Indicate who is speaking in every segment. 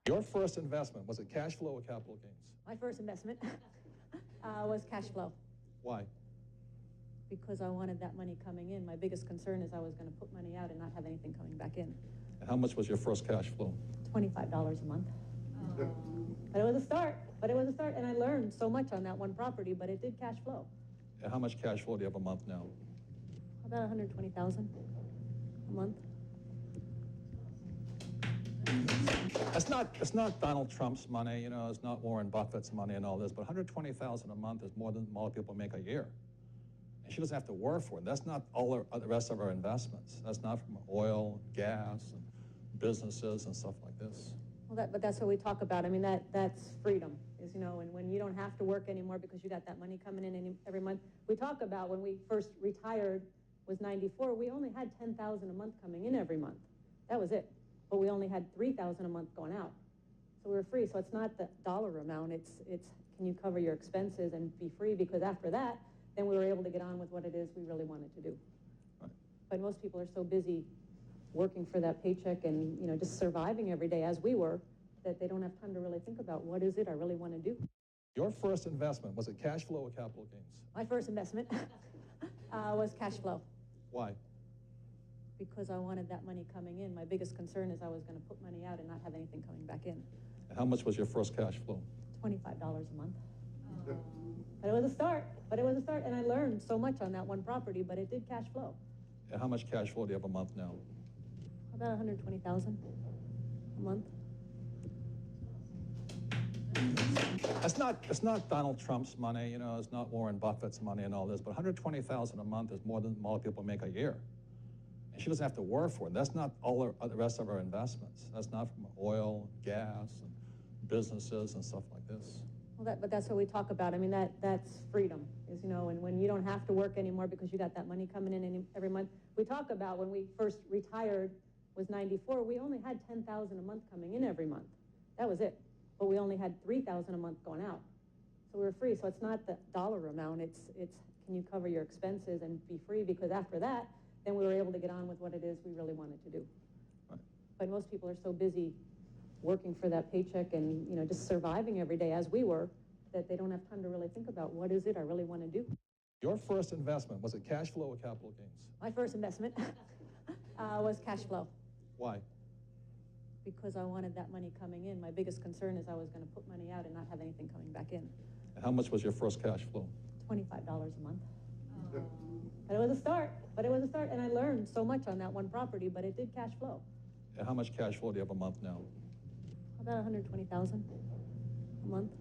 Speaker 1: Your first investment, was it cash flow or capital gains?
Speaker 2: My first investment was cash flow.
Speaker 1: Why?
Speaker 2: Because I wanted that money coming in. My biggest concern is I was going to put money out and not have anything coming back in.
Speaker 1: And how much was your first cash flow?
Speaker 2: $25 a month. But it was a start. And I learned so much on that one property, but it did cash flow.
Speaker 1: And how much cash flow do you have a month now?
Speaker 2: About $120,000 a month.
Speaker 1: It's not Donald Trump's money, you know, it's not Warren Buffett's money and all this, but $120,000 a month is more than a lot of people make a year. And she doesn't have to work for it. That's not all the rest of her investments. That's not from oil, gas, and businesses and stuff like this.
Speaker 2: Well, but that's what we talk about. I mean, that's freedom, is, you know, and when you don't have to work anymore because you got that money coming in every month. We talk about when we first retired was 94, we only had $10,000 a month coming in every month. That was it. But we only had $3,000 a month going out. So we were free. So it's not the dollar amount. It's can you cover your expenses and be free? Because after that, then we were able to get on with what it is we really wanted to do.
Speaker 1: Right.
Speaker 2: But most people are so busy working for that paycheck and, you know, just surviving every day as we were, that they don't have time to really think about what is it I really want to do.
Speaker 1: Your first investment, was it cash flow or capital gains?
Speaker 2: My first investment was cash flow.
Speaker 1: Why?
Speaker 2: Because I wanted that money coming in. My biggest concern is I was going to put money out and not have anything coming back in.
Speaker 1: And how much was your first cash flow?
Speaker 2: $25 a month. But it was a start. And I learned so much on that one property, but it did cash flow.
Speaker 1: And how much cash flow do you have a month now?
Speaker 2: About $120,000 a month.
Speaker 1: It's not Donald Trump's money, you know, it's not Warren Buffett's money and all this, but $120,000 a month is more than a lot of people make a year. And she doesn't have to work for it. That's not all the rest of her investments. That's not from oil, gas, and businesses and stuff like this.
Speaker 2: Well, but that's what we talk about. I mean, that's freedom, is, you know, and when you don't have to work anymore because you got that money coming in every month. We talk about when we first retired was 94, we only had $10,000 a month coming in every month. That was it. But we only had $3,000 a month going out. So we were free. So it's not the dollar amount. It's can you cover your expenses and be free? Because after that, then we were able to get on with what it is we really wanted to do.
Speaker 1: Right.
Speaker 2: But most people are so busy working for that paycheck and, you know, just surviving every day as we were, that they don't have time to really think about what is it I really want to do.
Speaker 1: Your first investment, was it cash flow or capital gains?
Speaker 2: My first investment was cash flow.
Speaker 1: Why?
Speaker 2: Because I wanted that money coming in. My biggest concern is I was going to put money out and not have anything coming back in.
Speaker 1: And how much was your first cash flow?
Speaker 2: $25 a month. But it was a start. And I learned so much on that one property, but it did cash flow.
Speaker 1: And how much cash flow do you have a month now?
Speaker 2: About $120,000 a month.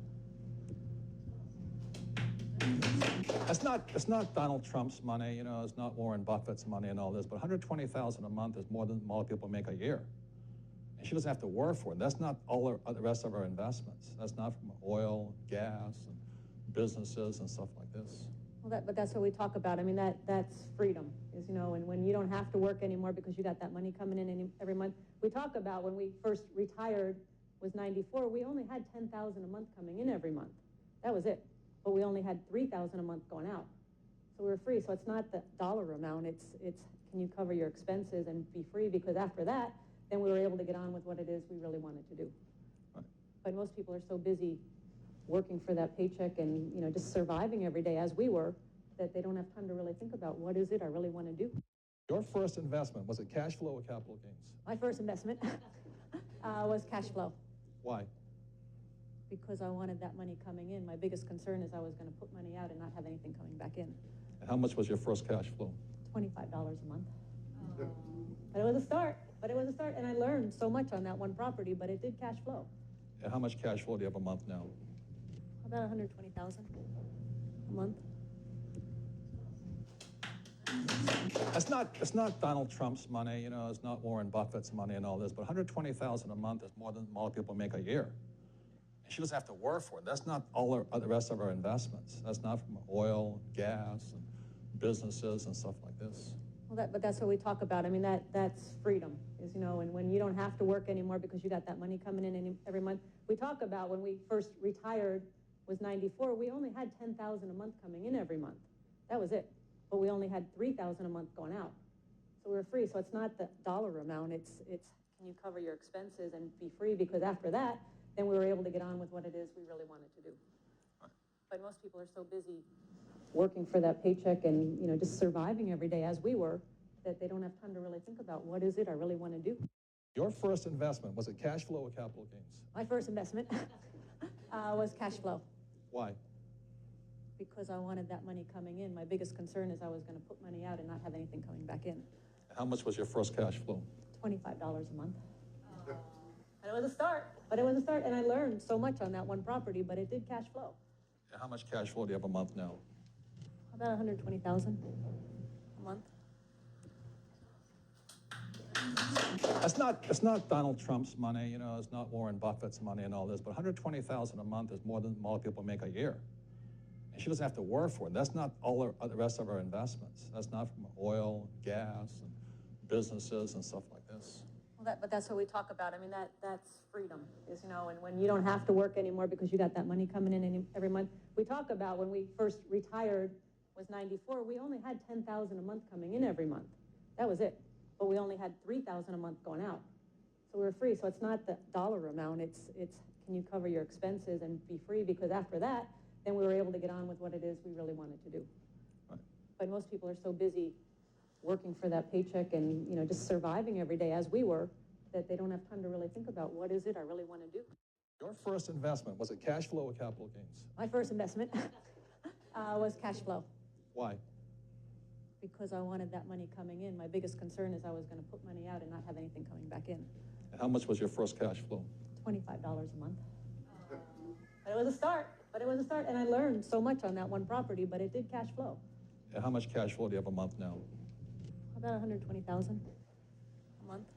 Speaker 1: It's not Donald Trump's money, you know, it's not Warren Buffett's money and all this, but $120,000 a month is more than a lot of people make a year. And she doesn't have to work for it. That's not all the rest of her investments. That's not from oil, gas, and businesses and stuff like this.
Speaker 2: Well, but that's what we talk about. I mean, that's freedom, is, you know, and when you don't have to work anymore because you got that money coming in every month. We talk about when we first retired was 94, we only had $10,000 a month coming in every month. That was it. But we only had $3,000 a month going out. So we were free. So it's not the dollar amount. It's can you cover your expenses and be free? Because after that, then we were able to get on with what it is we really wanted to do.
Speaker 1: Right.
Speaker 2: But most people are so busy working for that paycheck and, you know, just surviving every day as we were, that they don't have time to really think about what is it I really want to do.
Speaker 1: Your first investment, was it cash flow or capital gains?
Speaker 2: My first investment was cash flow.
Speaker 1: Why?
Speaker 2: Because I wanted that money coming in. My biggest concern is I was going to put money out and not have anything coming back in.
Speaker 1: And how much was your first cash flow?
Speaker 2: $25 a month. But it was a start. And I learned so much on that one property, but it did cash flow.
Speaker 1: And how much cash flow do you have a month now?
Speaker 2: About $120,000 a month.
Speaker 1: It's not Donald Trump's money, you know, it's not Warren Buffett's money and all this, but $120,000 a month is more than a lot of people make a year. And she doesn't have to work for it. That's not all the rest of her investments. That's not from oil, gas, and businesses and stuff like this.
Speaker 2: Well, but that's what we talk about. I mean, that's freedom, is, you know, and when you don't have to work anymore because you got that money coming in every month. We talk about when we first retired was 94, we only had $10,000 a month coming in every month. That was it. But we only had $3,000 a month going out. So we were free. So it's not the dollar amount. It's can you cover your expenses and be free? Because after that, then we were able to get on with what it is we really wanted to do. But most people are so busy working for that paycheck and, just surviving every day as we were, that they don't have time to really think about what is it I really want to do.
Speaker 1: Your first investment, was it cash flow or capital gains?
Speaker 2: My first investment was cash flow.
Speaker 1: Why?
Speaker 2: Because I wanted that money coming in. My biggest concern is I was going to put money out and not have anything coming back in.
Speaker 1: How much was your first cash flow?
Speaker 2: $25 a month. And it was a start, and I learned so much on that one property, but it did cash flow.
Speaker 1: And how much cash flow do you have a month now?
Speaker 2: About 120,000 a month.
Speaker 1: It's not Donald Trump's money, it's not Warren Buffett's money and all this, but 120,000 a month is more than a lot of people make a year. And she doesn't have to work for it. That's not all the rest of her investments. That's not from oil, gas, and businesses and stuff like this.
Speaker 2: Well, but that's what we talk about. I mean, that's freedom, is, and when you don't have to work anymore because you got that money coming in every month. We talk about when we first retired was 94, we only had 10,000 a month coming in every month. That was it. But we only had 3,000 a month going out. So we were free. So it's not the dollar amount. It's can you cover your expenses and be free? Because after that, then we were able to get on with what it is we really wanted to do.
Speaker 1: Right.
Speaker 2: But most people are so busy working for that paycheck and, just surviving every day as we were, that they don't have time to really think about what is it I really want to do.
Speaker 1: Your first investment, was it cash flow or capital gains?
Speaker 2: My first investment was cash flow.
Speaker 1: Why?
Speaker 2: Because I wanted that money coming in. My biggest concern is I was going to put money out and not have anything coming back in.
Speaker 1: And how much was your first cash flow?
Speaker 2: $25 a month. But it was a start, and I learned so much on that one property, but it did cash flow.
Speaker 1: And how much cash flow do you have a month now?
Speaker 2: About 120,000 a month.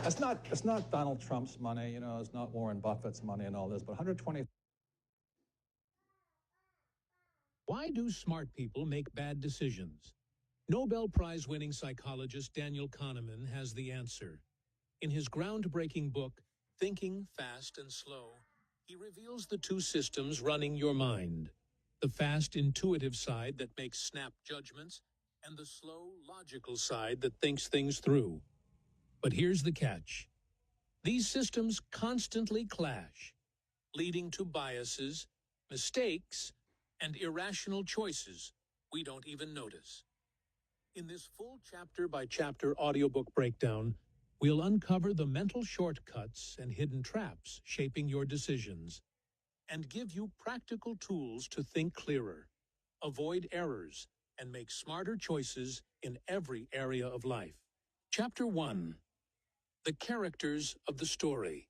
Speaker 1: It's not Donald Trump's money, it's not Warren Buffett's money and all this, but 120.
Speaker 3: Why do smart people make bad decisions? Nobel Prize-winning psychologist Daniel Kahneman has the answer. In his groundbreaking book, Thinking Fast and Slow, he reveals the two systems running your mind: the fast, intuitive side that makes snap judgments, and the slow, logical side that thinks things through. But here's the catch. These systems constantly clash, leading to biases, mistakes, and irrational choices we don't even notice. In this full chapter-by-chapter audiobook breakdown, we'll uncover the mental shortcuts and hidden traps shaping your decisions, and give you practical tools to think clearer, avoid errors, and make smarter choices in every area of life. Chapter 1. The Characters of the Story.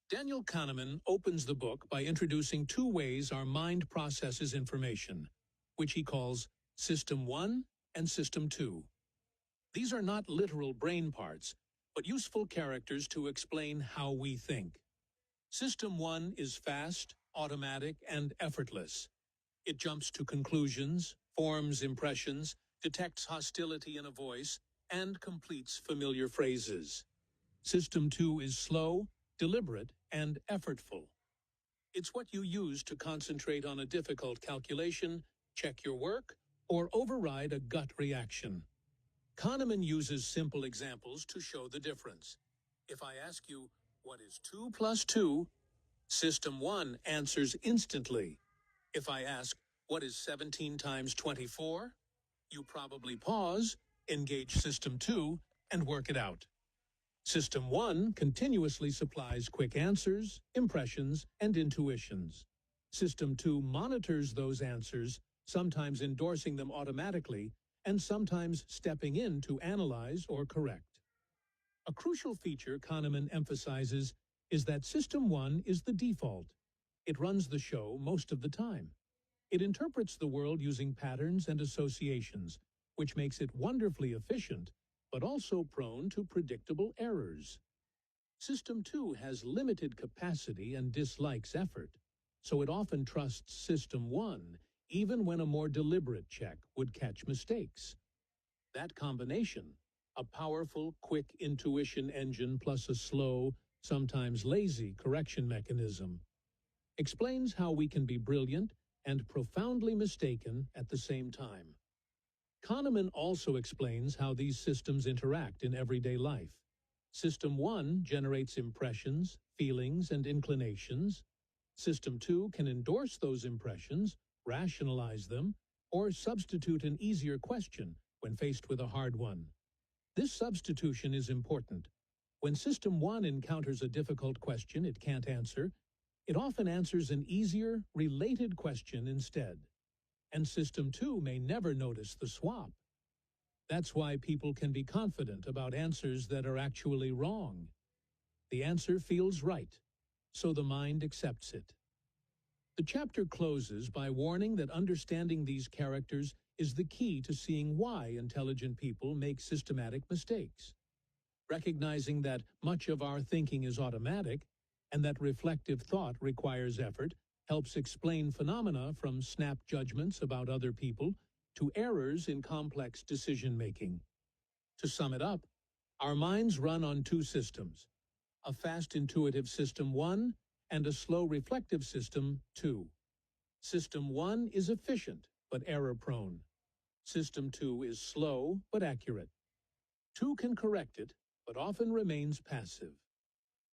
Speaker 3: Daniel Kahneman opens the book by introducing two ways our mind processes information, which he calls System 1 and System 2. These are not literal brain parts, but useful characters to explain how we think. System 1 is fast, automatic, and effortless. It jumps to conclusions, forms impressions, detects hostility in a voice, and completes familiar phrases. System 2 is slow, deliberate, and effortful. It's what you use to concentrate on a difficult calculation, check your work, or override a gut reaction. Kahneman uses simple examples to show the difference. If I ask you, what is 2 plus 2? System 1 answers instantly. If I ask, what is 17 times 24? You probably pause, engage System 2, and work it out. System 1 continuously supplies quick answers, impressions, and intuitions. System 2 monitors those answers, sometimes endorsing them automatically, and sometimes stepping in to analyze or correct. A crucial feature Kahneman emphasizes is that System 1 is the default. It runs the show most of the time. It interprets the world using patterns and associations, which makes it wonderfully efficient, but also prone to predictable errors. System 2 has limited capacity and dislikes effort, so it often trusts System 1, even when a more deliberate check would catch mistakes. That combination, a powerful, quick intuition engine plus a slow, sometimes lazy correction mechanism, explains how we can be brilliant and profoundly mistaken at the same time. Kahneman also explains how these systems interact in everyday life. System 1 generates impressions, feelings, and inclinations. System 2 can endorse those impressions, rationalize them, or substitute an easier question when faced with a hard one. This substitution is important. When System 1 encounters a difficult question it can't answer, it often answers an easier, related question instead. And System 2 may never notice the swap. That's why people can be confident about answers that are actually wrong. The answer feels right, so the mind accepts it. The chapter closes by warning that understanding these characters is the key to seeing why intelligent people make systematic mistakes. Recognizing that much of our thinking is automatic and that reflective thought requires effort helps explain phenomena from snap judgments about other people to errors in complex decision-making. To sum it up, our minds run on two systems, a fast intuitive System 1 and a slow reflective System 2. System 1 is efficient but error-prone. System 2 is slow but accurate. 2 can correct it, but often remains passive.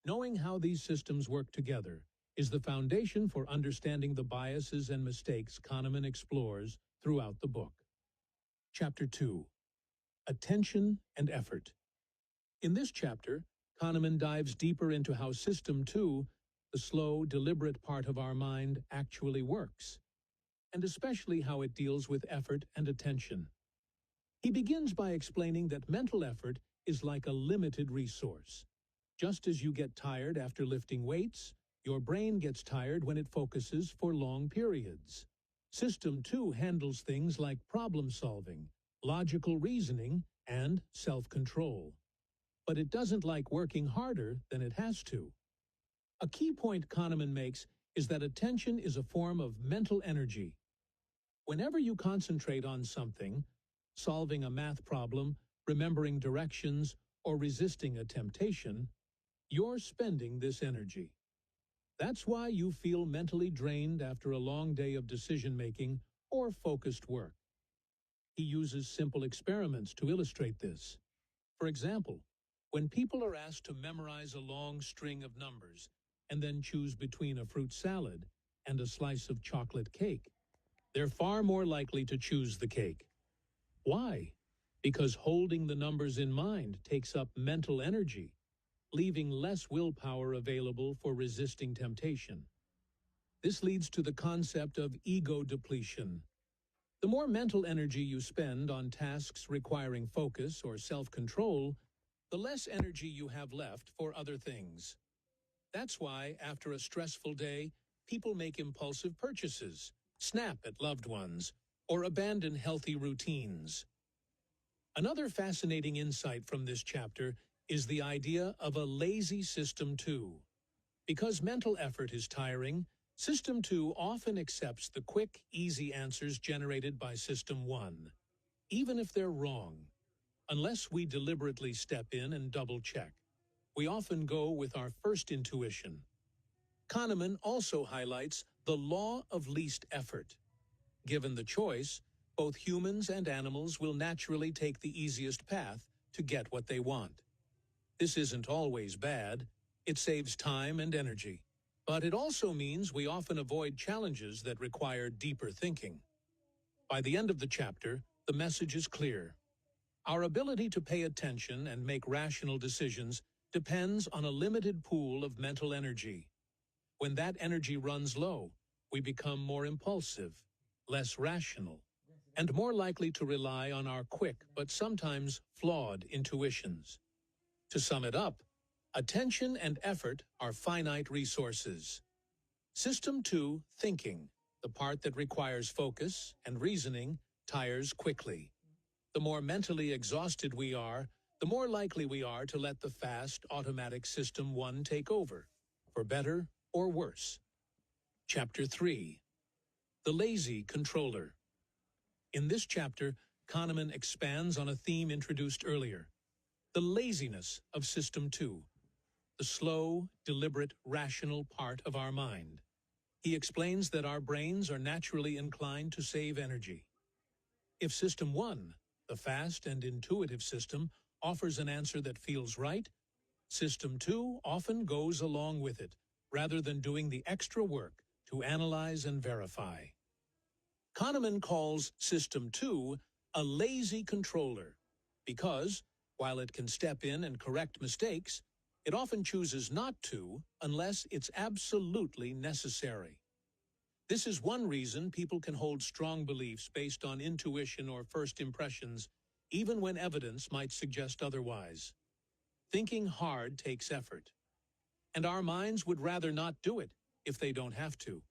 Speaker 3: Knowing how these systems work together is the foundation for understanding the biases and mistakes Kahneman explores throughout the book. Chapter 2. Attention and Effort. In this chapter, Kahneman dives deeper into how System 2, the slow, deliberate part of our mind, actually works, and especially how it deals with effort and attention. He begins by explaining that mental effort is like a limited resource. Just as you get tired after lifting weights, your brain gets tired when it focuses for long periods. System 2 handles things like problem solving, logical reasoning, and self-control. But it doesn't like working harder than it has to. A key point Kahneman makes is that attention is a form of mental energy. Whenever you concentrate on something, solving a math problem, remembering directions, or resisting a temptation, you're spending this energy. That's why you feel mentally drained after a long day of decision-making or focused work. He uses simple experiments to illustrate this. For example, when people are asked to memorize a long string of numbers and then choose between a fruit salad and a slice of chocolate cake, they're far more likely to choose the cake. Why? Because holding the numbers in mind takes up mental energy, leaving less willpower available for resisting temptation. This leads to the concept of ego depletion. The more mental energy you spend on tasks requiring focus or self-control, the less energy you have left for other things. That's why, after a stressful day, people make impulsive purchases, snap at loved ones, or abandon healthy routines. Another fascinating insight from this chapter is the idea of a lazy System 2. Because mental effort is tiring, System 2 often accepts the quick, easy answers generated by System 1, even if they're wrong. Unless we deliberately step in and double-check, we often go with our first intuition. Kahneman also highlights the law of least effort. Given the choice, both humans and animals will naturally take the easiest path to get what they want. This isn't always bad. It saves time and energy. But it also means we often avoid challenges that require deeper thinking. By the end of the chapter, the message is clear. Our ability to pay attention and make rational decisions depends on a limited pool of mental energy. When that energy runs low, we become more impulsive, less rational, and more likely to rely on our quick but sometimes flawed intuitions. To sum it up, attention and effort are finite resources. System 2, thinking, the part that requires focus and reasoning, tires quickly. The more mentally exhausted we are, the more likely we are to let the fast, automatic System 1 take over, for better or worse. Chapter 3. The Lazy Controller. In this chapter, Kahneman expands on a theme introduced earlier, the laziness of System 2, the slow, deliberate, rational part of our mind. He explains that our brains are naturally inclined to save energy. If System 1, the fast and intuitive system, offers an answer that feels right, System 2 often goes along with it, rather than doing the extra work to analyze and verify. Kahneman calls System 2 a lazy controller because, while it can step in and correct mistakes, it often chooses not to unless it's absolutely necessary. This is one reason people can hold strong beliefs based on intuition or first impressions, even when evidence might suggest otherwise. Thinking hard takes effort, and our minds would rather not do it if they don't have to.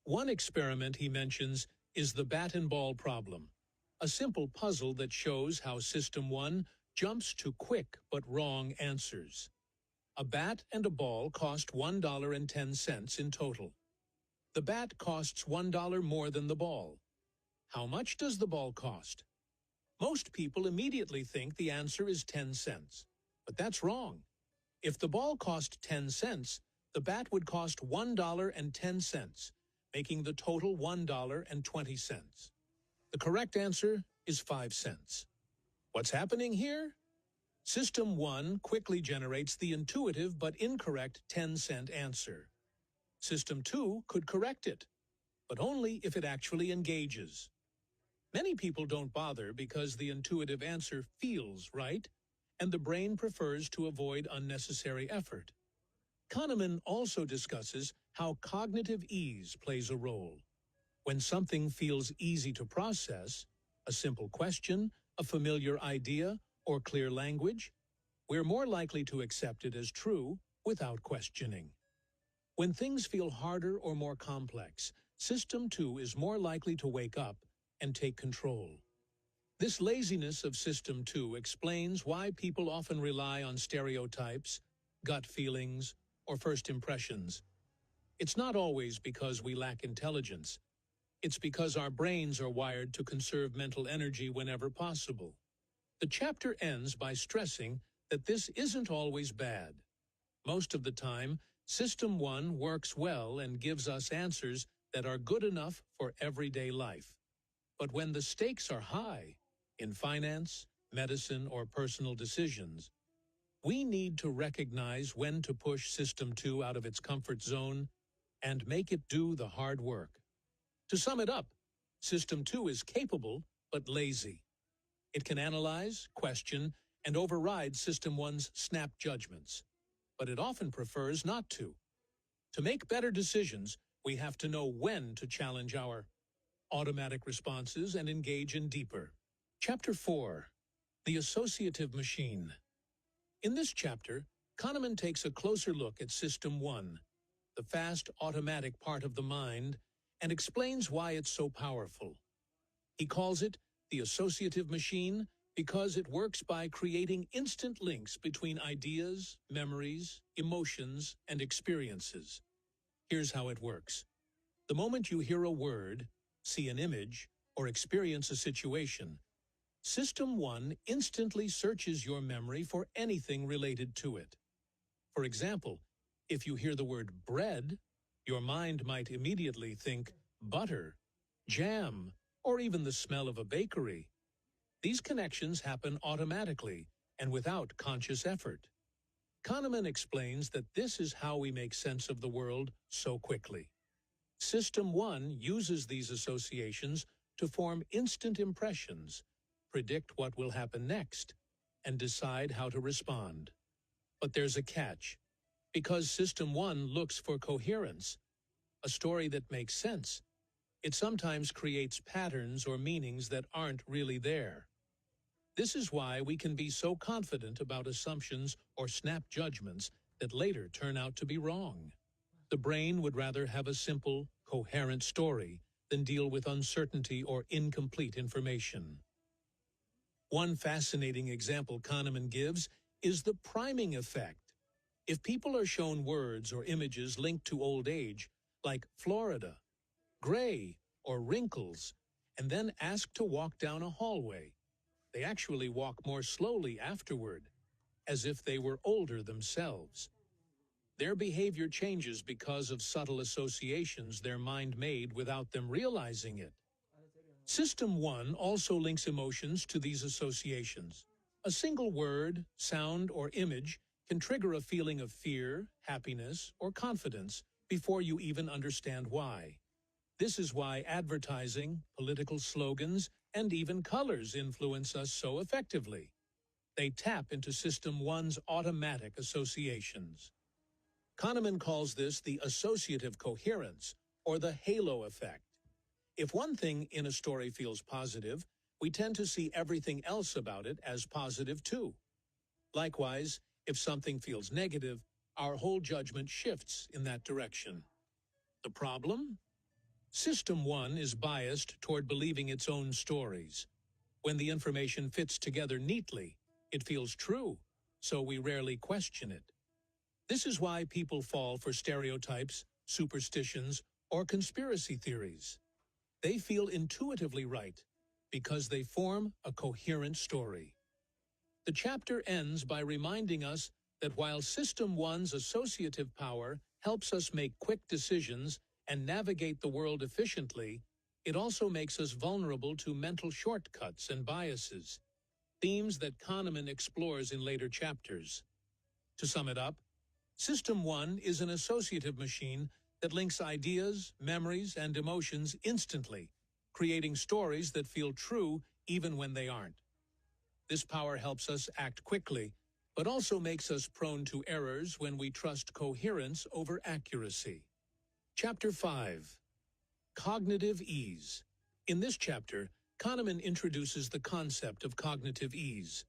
Speaker 3: One experiment he mentions is the bat and ball problem, a simple puzzle that shows how System 1 jumps to quick but wrong answers. A bat and a ball cost $1.10 in total. The bat costs $1 more than the ball. How much does the ball cost? Most people immediately think the answer is 10 cents, but that's wrong. If the ball cost 10 cents, the bat would cost $1.10, making the total $1.20. The correct answer is 5 cents. What's happening here? System 1 quickly generates the intuitive but incorrect 10-cent answer. System 2 could correct it, but only if it actually engages. Many people don't bother because the intuitive answer feels right, and the brain prefers to avoid unnecessary effort. Kahneman also discusses how cognitive ease plays a role. When something feels easy to process, a simple question, a familiar idea, or clear language, we're more likely to accept it as true without questioning. When things feel harder or more complex, System 2 is more likely to wake up and take control. This laziness of System 2 explains why people often rely on stereotypes, gut feelings, or first impressions. It's not always because we lack intelligence. It's because our brains are wired to conserve mental energy whenever possible. The chapter ends by stressing that this isn't always bad. Most of the time, System 1 works well and gives us answers that are good enough for everyday life. But when the stakes are high, in finance, medicine, or personal decisions, we need to recognize when to push System 2 out of its comfort zone and make it do the hard work. To sum it up, System 2 is capable but lazy. It can analyze, question, and override System 1's snap judgments, but it often prefers not to. To make better decisions, we have to know when to challenge our automatic responses and engage in deeper. Chapter 4. The Associative Machine. In this chapter, Kahneman takes a closer look at System 1, the fast automatic part of the mind, and explains why it's so powerful. He calls it the associative machine because it works by creating instant links between ideas, memories, emotions, and experiences. Here's how it works. The moment you hear a word, see an image, or experience a situation, System 1 instantly searches your memory for anything related to it. For example, if you hear the word bread, your mind might immediately think butter, jam, or even the smell of a bakery. These connections happen automatically and without conscious effort. Kahneman explains that this is how we make sense of the world so quickly. System 1 uses these associations to form instant impressions, predict what will happen next, and decide how to respond. But there's a catch. Because System 1 looks for coherence, a story that makes sense, it sometimes creates patterns or meanings that aren't really there. This is why we can be so confident about assumptions or snap judgments that later turn out to be wrong. The brain would rather have a simple, coherent story than deal with uncertainty or incomplete information. One fascinating example Kahneman gives is the priming effect. If people are shown words or images linked to old age, like Florida, gray, or wrinkles, and then asked to walk down a hallway, they actually walk more slowly afterward, as if they were older themselves. Their behavior changes because of subtle associations their mind made without them realizing it. System 1 also links emotions to these associations. A single word, sound, or image can trigger a feeling of fear, happiness, or confidence before you even understand why. This is why advertising, political slogans, and even colors influence us so effectively. They tap into System 1's automatic associations. Kahneman calls this the associative coherence, or the halo effect. If one thing in a story feels positive, we tend to see everything else about it as positive too. Likewise, if something feels negative, our whole judgment shifts in that direction. The problem? System 1 is biased toward believing its own stories. When the information fits together neatly, it feels true, so we rarely question it. This is why people fall for stereotypes, superstitions, or conspiracy theories. They feel intuitively right because they form a coherent story. The chapter ends by reminding us that while System 1's associative power helps us make quick decisions and navigate the world efficiently, it also makes us vulnerable to mental shortcuts and biases, themes that Kahneman explores in later chapters. To sum it up, System 1 is an associative machine that links ideas, memories, and emotions instantly, creating stories that feel true even when they aren't. This power helps us act quickly, but also makes us prone to errors when we trust coherence over accuracy. Chapter 5. Cognitive Ease. In this chapter, Kahneman introduces the concept of cognitive ease.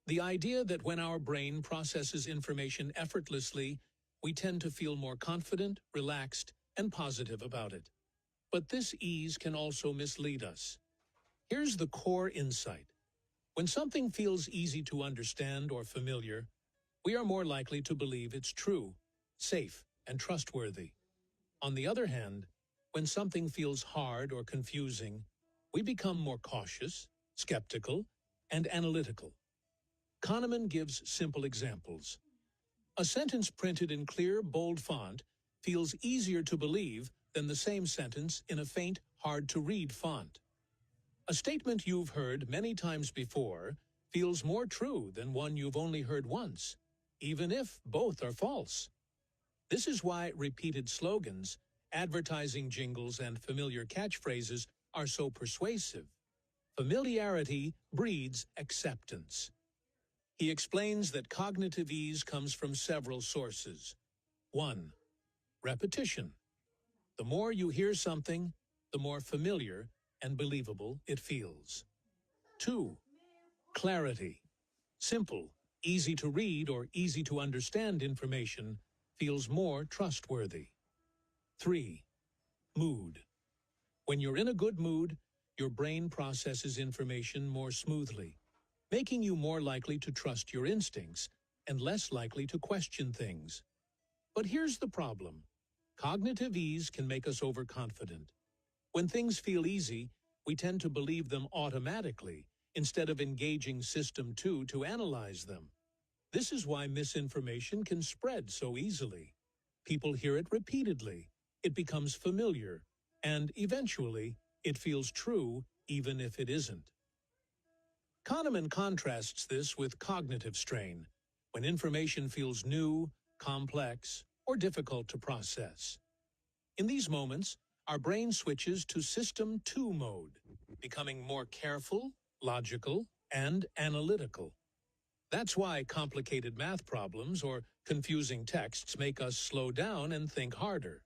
Speaker 3: The idea that when our brain processes information effortlessly, we tend to feel more confident, relaxed, and positive about it. But this ease can also mislead us. Here's the core insight. When something feels easy to understand or familiar, we are more likely to believe it's true, safe, and trustworthy. On the other hand, when something feels hard or confusing, we become more cautious, skeptical, and analytical. Kahneman gives simple examples. A sentence printed in clear, bold font feels easier to believe than the same sentence in a faint, hard-to-read font. A statement you've heard many times before feels more true than one you've only heard once, even if both are false. This is why repeated slogans, advertising jingles, and familiar catchphrases are so persuasive. Familiarity breeds acceptance. He explains that cognitive ease comes from several sources. 1. Repetition. The more you hear something, the more familiar and believable it feels. 2. Clarity. Simple, easy to read or easy to understand information feels more trustworthy. 3. Mood. When you're in a good mood, your brain processes information more smoothly, making you more likely to trust your instincts and less likely to question things. But here's the problem. Cognitive ease can make us overconfident. When things feel easy, we tend to believe them automatically instead of engaging System 2 to analyze them. This is why misinformation can spread so easily. People hear it repeatedly, it becomes familiar, and eventually it feels true even if it isn't. Kahneman contrasts this with cognitive strain, when information feels new, complex, or difficult to process. In these moments, our brain switches to System 2 mode, becoming more careful, logical, and analytical. That's why complicated math problems or confusing texts make us slow down and think harder.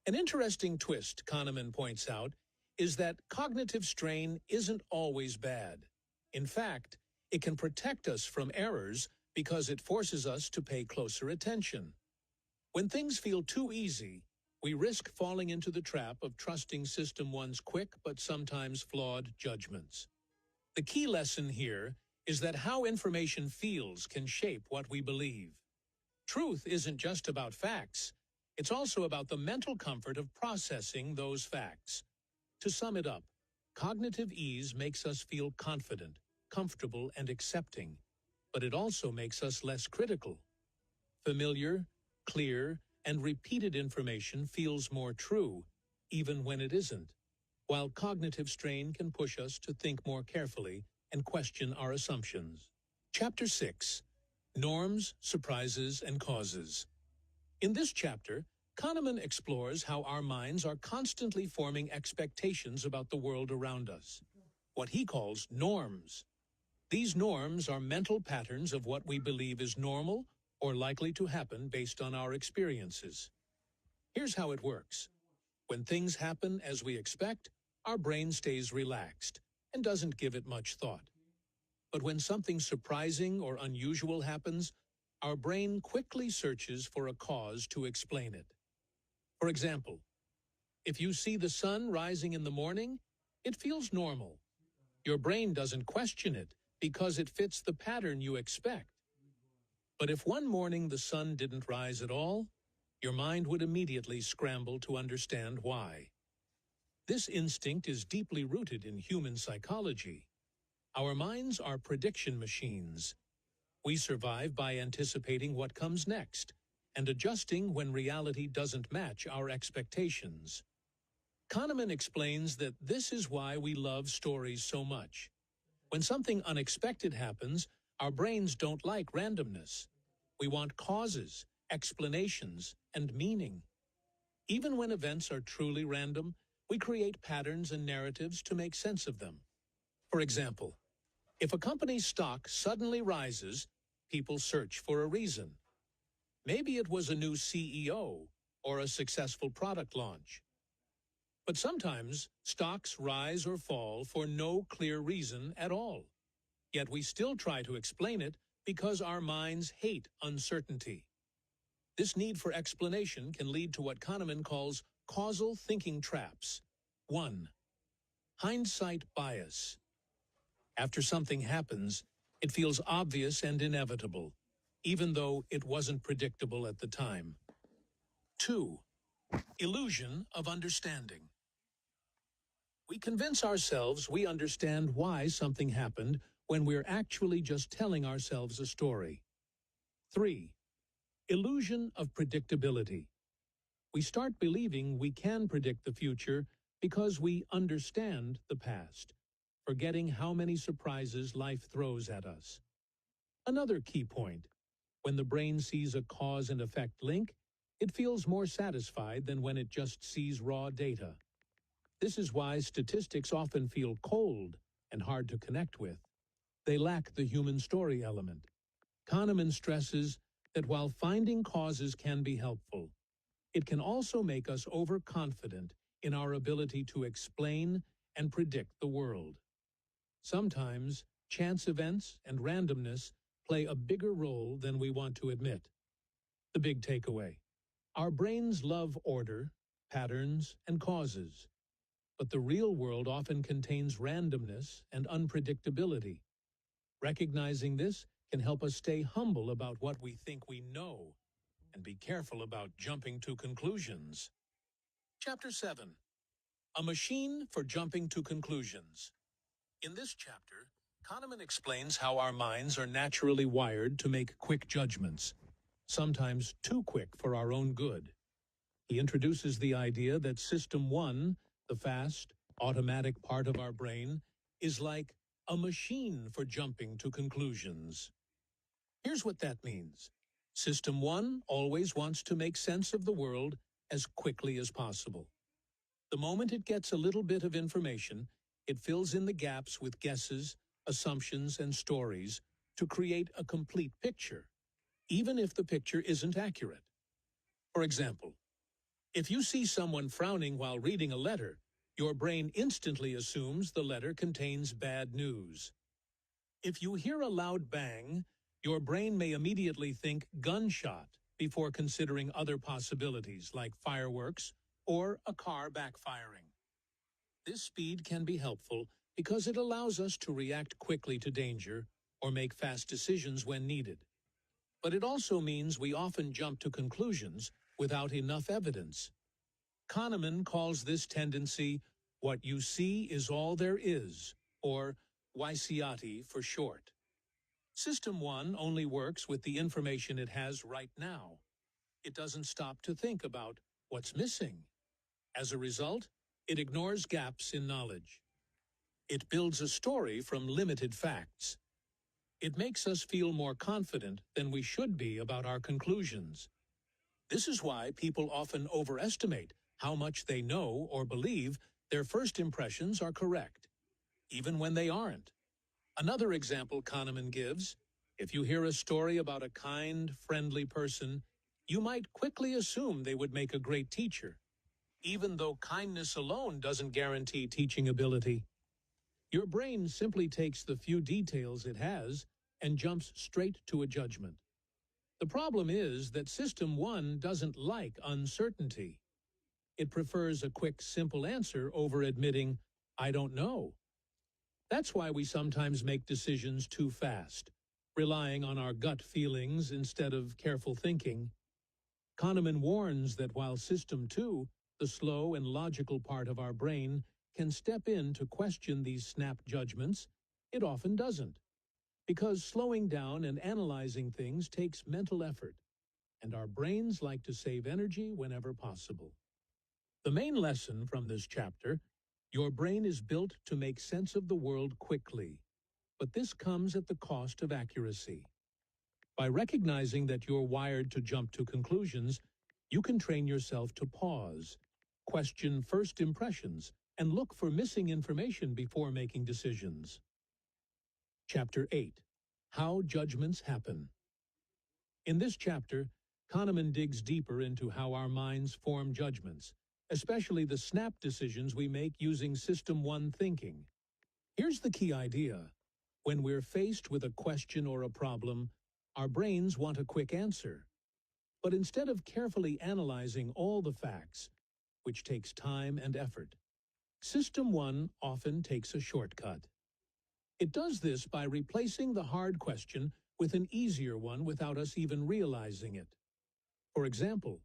Speaker 3: An interesting twist, Kahneman points out, is that cognitive strain isn't always bad. In fact, it can protect us from errors because it forces us to pay closer attention. When things feel too easy, we risk falling into the trap of trusting System 1's quick but sometimes flawed judgments. The key lesson here is that how information feels can shape what we believe. Truth isn't just about facts, it's also about the mental comfort of processing those facts. To sum it up, cognitive ease makes us feel confident, comfortable, and accepting, but it also makes us less critical. Familiar, clear, and repeated information feels more true, even when it isn't. while cognitive strain can push us to think more carefully and question our assumptions. Chapter 6. Norms, Surprises, and Causes. In this chapter, Kahneman explores how our minds are constantly forming expectations about the world around us, what he calls norms. These norms are mental patterns of what we believe is normal or likely to happen based on our experiences. Here's how it works. When things happen as we expect, our brain stays relaxed and doesn't give it much thought. But when something surprising or unusual happens, our brain quickly searches for a cause to explain it. For example, if you see the sun rising in the morning, it feels normal. Your brain doesn't question it because it fits the pattern you expect. But if one morning the sun didn't rise at all, your mind would immediately scramble to understand why. This instinct is deeply rooted in human psychology. Our minds are prediction machines. We survive by anticipating what comes next and adjusting when reality doesn't match our expectations. Kahneman explains that this is why we love stories so much. When something unexpected happens, our brains don't like randomness. We want causes, explanations, and meaning. Even when events are truly random, we create patterns and narratives to make sense of them. For example, if a company's stock suddenly rises, people search for a reason. Maybe it was a new CEO or a successful product launch. But sometimes stocks rise or fall for no clear reason at all. Yet we still try to explain it because our minds hate uncertainty. This need for explanation can lead to what Kahneman calls causal thinking traps. 1. Hindsight bias. After something happens, it feels obvious and inevitable, even though it wasn't predictable at the time. 2. Illusion of understanding. We convince ourselves we understand why something happened when we're actually just telling ourselves a story. 3. Illusion of predictability. We start believing we can predict the future because we understand the past, forgetting how many surprises life throws at us. Another key point, when the brain sees a cause and effect link, it feels more satisfied than when it just sees raw data. This is why statistics often feel cold and hard to connect with. They lack the human story element. Kahneman stresses that while finding causes can be helpful, it can also make us overconfident in our ability to explain and predict the world. Sometimes, chance events and randomness play a bigger role than we want to admit. The big takeaway: our brains love order, patterns, and causes. But the real world often contains randomness and unpredictability. Recognizing this can help us stay humble about what we think we know and be careful about jumping to conclusions. Chapter 7. A Machine for Jumping to Conclusions. In this chapter, Kahneman explains how our minds are naturally wired to make quick judgments, sometimes too quick for our own good. He introduces the idea that System 1, the fast, automatic part of our brain, is like a machine for jumping to conclusions. Here's what that means. System 1 always wants to make sense of the world as quickly as possible. The moment it gets a little bit of information, it fills in the gaps with guesses, assumptions, and stories to create a complete picture, even if the picture isn't accurate. For example, if you see someone frowning while reading a letter, your brain instantly assumes the letter contains bad news. If you hear a loud bang, your brain may immediately think gunshot before considering other possibilities like fireworks or a car backfiring. This speed can be helpful because it allows us to react quickly to danger or make fast decisions when needed. But it also means we often jump to conclusions without enough evidence. Kahneman calls this tendency "what you see is all there is," or Wysiati for short. System 1 only works with the information it has right now. It doesn't stop to think about what's missing. As a result, It ignores gaps in knowledge. It builds a story from limited facts. It makes us feel more confident than we should be about our conclusions. This is why people often overestimate how much they know or believe their first impressions are correct, even when they aren't. Another example Kahneman gives: if you hear a story about a kind, friendly person, you might quickly assume they would make a great teacher, even though kindness alone doesn't guarantee teaching ability. Your brain simply takes the few details it has and jumps straight to a judgment. The problem is that System 1 doesn't like uncertainty. It prefers a quick, simple answer over admitting, "I don't know." That's why we sometimes make decisions too fast, relying on our gut feelings instead of careful thinking. Kahneman warns that while System 2, the slow and logical part of our brain, can step in to question these snap judgments, it often doesn't. Because slowing down and analyzing things takes mental effort, and our brains like to save energy whenever possible. The main lesson from this chapter: your brain is built to make sense of the world quickly, but this comes at the cost of accuracy. By recognizing that you're wired to jump to conclusions, you can train yourself to pause, question first impressions, and look for missing information before making decisions. Chapter 8: How Judgments Happen. In this chapter, Kahneman digs deeper into how our minds form judgments, especially the snap decisions we make using System 1 thinking. Here's the key idea: when we're faced with a question or a problem, our brains want a quick answer. But instead of carefully analyzing all the facts, which takes time and effort, System 1 often takes a shortcut. It does this by replacing the hard question with an easier one without us even realizing it. For example,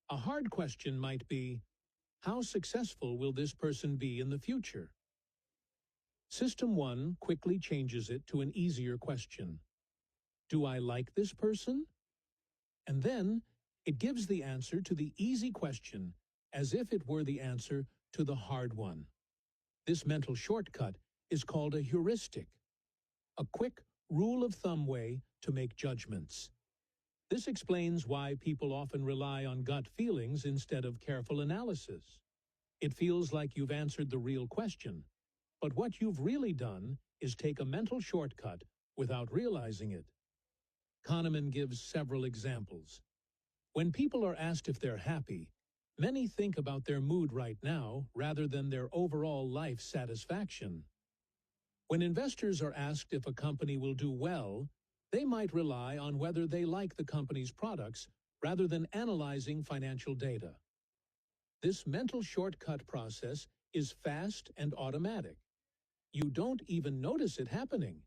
Speaker 3: a hard question might be, how successful will this person be in the future? System 1 quickly changes it to an easier question. Do I like this person? And then it gives the answer to the easy question as if it were the answer to the hard one. This mental shortcut is called a heuristic, a quick rule of thumb way to make judgments. This explains why people often rely on gut feelings instead of careful analysis. It feels like you've answered the real question, but what you've really done is take a mental shortcut without realizing it. Kahneman gives several examples. When people are asked if they're happy, many think about their mood right now rather than their overall life satisfaction. When investors are asked if a company will do well, they might rely on whether they like the company's products rather than analyzing financial data. This mental shortcut process is fast and automatic. You don't even notice it happening.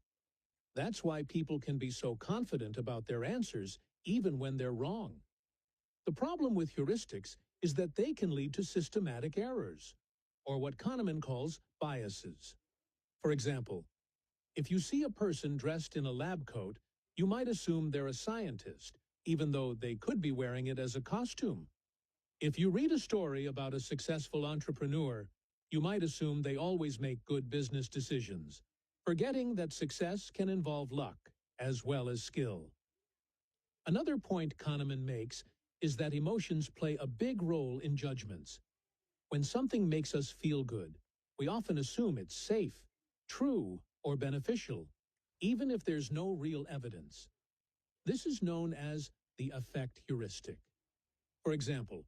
Speaker 3: That's why people can be so confident about their answers even when they're wrong. The problem with heuristics is that they can lead to systematic errors, or what Kahneman calls biases. For example, if you see a person dressed in a lab coat, you might assume they're a scientist, even though they could be wearing it as a costume. If you read a story about a successful entrepreneur, you might assume they always make good business decisions, forgetting that success can involve luck as well as skill. Another point Kahneman makes is that emotions play a big role in judgments. When something makes us feel good, we often assume it's safe, true, or beneficial, even if there's no real evidence. This is known as the affect heuristic. For example,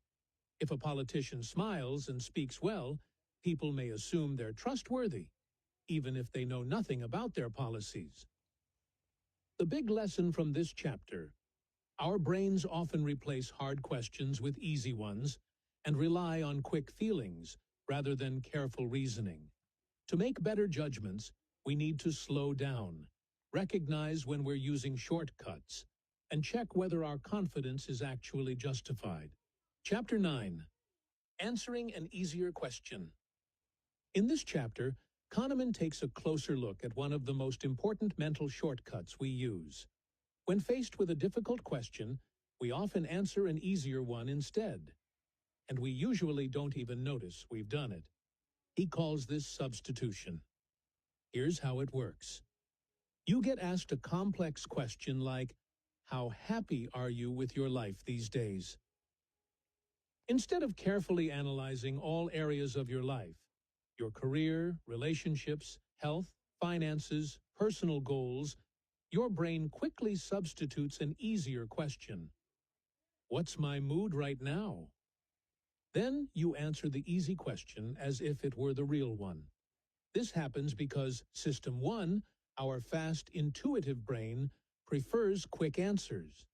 Speaker 3: if a politician smiles and speaks well, people may assume they're trustworthy, even if they know nothing about their policies. The big lesson from this chapter: our brains often replace hard questions with easy ones and rely on quick feelings rather than careful reasoning. To make better judgments, we need to slow down, recognize when we're using shortcuts, and check whether our confidence is actually justified. Chapter 9: Answering an Easier Question. In this chapter, Kahneman takes a closer look at one of the most important mental shortcuts we use. When faced with a difficult question, we often answer an easier one instead. and we usually don't even notice we've done it. He calls this substitution. Here's how it works. You get asked a complex question like, how happy are you with your life these days? Instead of carefully analyzing all areas of your life, your career, relationships, health, finances, personal goals, your brain quickly substitutes an easier question. What's my mood right now? Then you answer the easy question as if it were the real one. This happens because System 1, our fast, intuitive brain, prefers quick answers.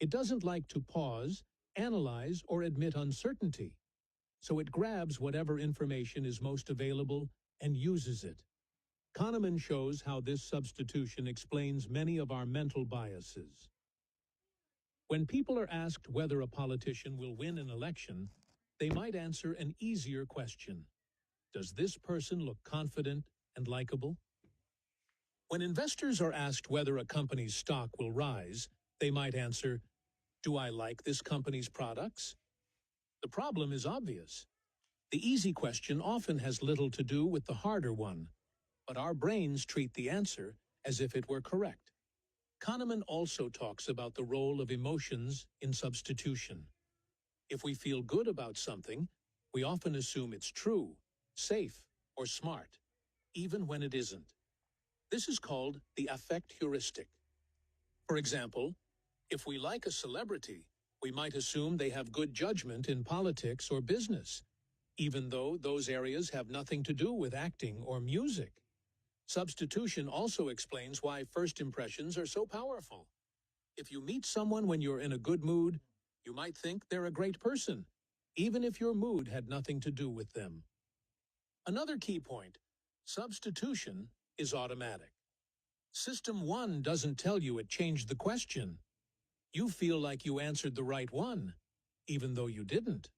Speaker 3: It doesn't like to pause, analyze, or admit uncertainty. So it grabs whatever information is most available and uses it. Kahneman shows how this substitution explains many of our mental biases. When people are asked whether a politician will win an election, they might answer an easier question. Does this person look confident and likable? When investors are asked whether a company's stock will rise, they might answer, do I like this company's products? The problem is obvious. The easy question often has little to do with the harder one, but our brains treat the answer as if it were correct. Kahneman also talks about the role of emotions in substitution. If we feel good about something, we often assume it's true, safe, or smart, even when it isn't. This is called the affect heuristic. For example, if we like a celebrity, we might assume they have good judgment in politics or business, even though those areas have nothing to do with acting or music. Substitution also explains why first impressions are so powerful. If you meet someone when you're in a good mood, you might think they're a great person, even if your mood had nothing to do with them. Another key point, substitution is automatic. System 1 doesn't tell you it changed the question. You feel like you answered the right one, even though you didn't.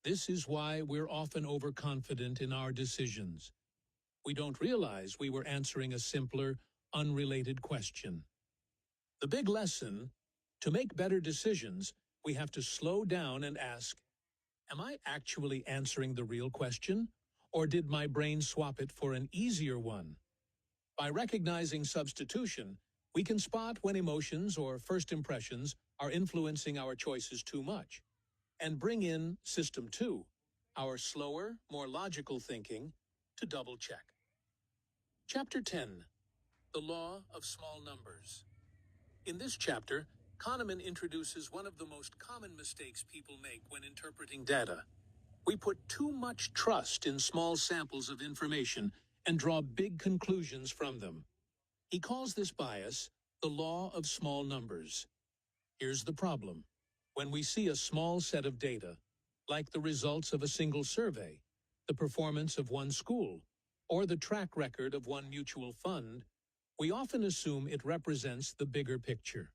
Speaker 3: This is why we're often overconfident in our decisions. We don't realize we were answering a simpler, unrelated question. The big lesson, to make better decisions, we have to slow down and ask, am I actually answering the real question, or did my brain swap it for an easier one? By recognizing substitution, we can spot when emotions or first impressions are influencing our choices too much, and bring in System 2, our slower, more logical thinking, to double-check. Chapter 10, The Law of Small Numbers. In this chapter, Kahneman introduces one of the most common mistakes people make when interpreting data. We put too much trust in small samples of information and draw big conclusions from them. He calls this bias the law of small numbers. Here's the problem. When we see a small set of data, like the results of a single survey, the performance of one school, or the track record of one mutual fund, we often assume it represents the bigger picture.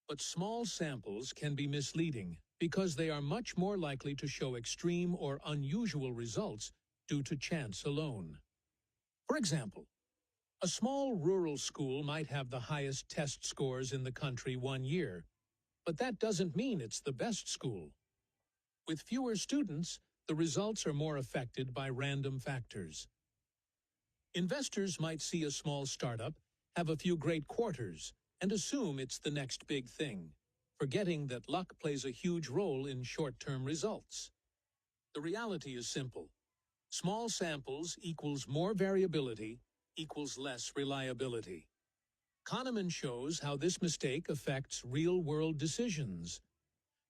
Speaker 3: But small samples can be misleading because they are much more likely to show extreme or unusual results due to chance alone. For example, a small rural school might have the highest test scores in the country one year, but that doesn't mean it's the best school. With fewer students, the results are more affected by random factors. Investors might see a small startup have a few great quarters and assume it's the next big thing, forgetting that luck plays a huge role in short-term results. The reality is simple. Small samples equals more variability equals less reliability. Kahneman shows how this mistake affects real-world decisions.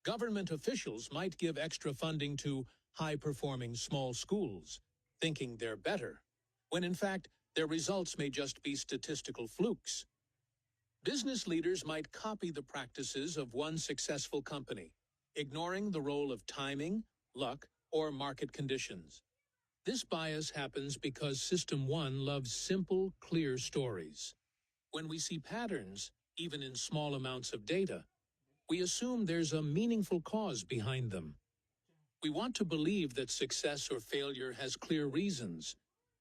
Speaker 3: Government officials might give extra funding to high-performing small schools, thinking they're better, when in fact their results may just be statistical flukes. Business leaders might copy the practices of one successful company, ignoring the role of timing, luck, or market conditions. This bias happens because System 1 loves simple, clear stories. When we see patterns, even in small amounts of data, we assume there's a meaningful cause behind them. We want to believe that success or failure has clear reasons,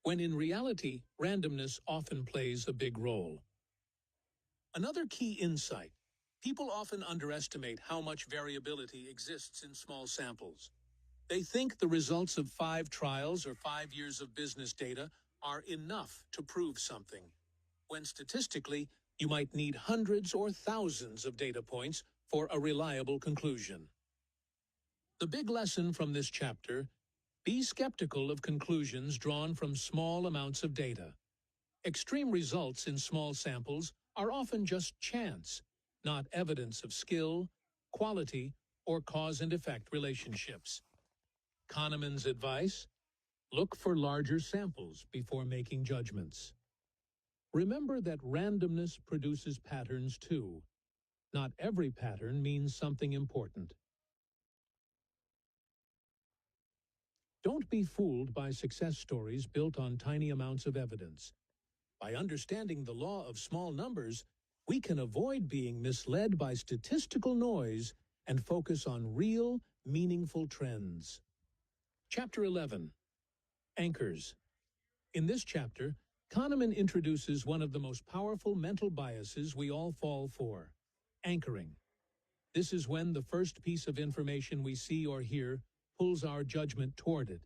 Speaker 3: when in reality, randomness often plays a big role. Another key insight: people often underestimate how much variability exists in small samples. They think the results of 5 trials or 5 years of business data are enough to prove something, when statistically, you might need hundreds or thousands of data points for a reliable conclusion. The big lesson from this chapter: be skeptical of conclusions drawn from small amounts of data. Extreme results in small samples are often just chance, not evidence of skill, quality, or cause and effect relationships. Kahneman's advice: look for larger samples before making judgments. Remember that randomness produces patterns too. Not every pattern means something important. Don't be fooled by success stories built on tiny amounts of evidence. By understanding the law of small numbers, we can avoid being misled by statistical noise and focus on real, meaningful trends. Chapter 11. Anchors. In this chapter, Kahneman introduces one of the most powerful mental biases we all fall for: anchoring. This is when the first piece of information we see or hear pulls our judgment toward it,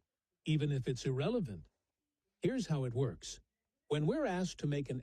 Speaker 3: even if it's irrelevant. Here's how it works. When we're asked to make an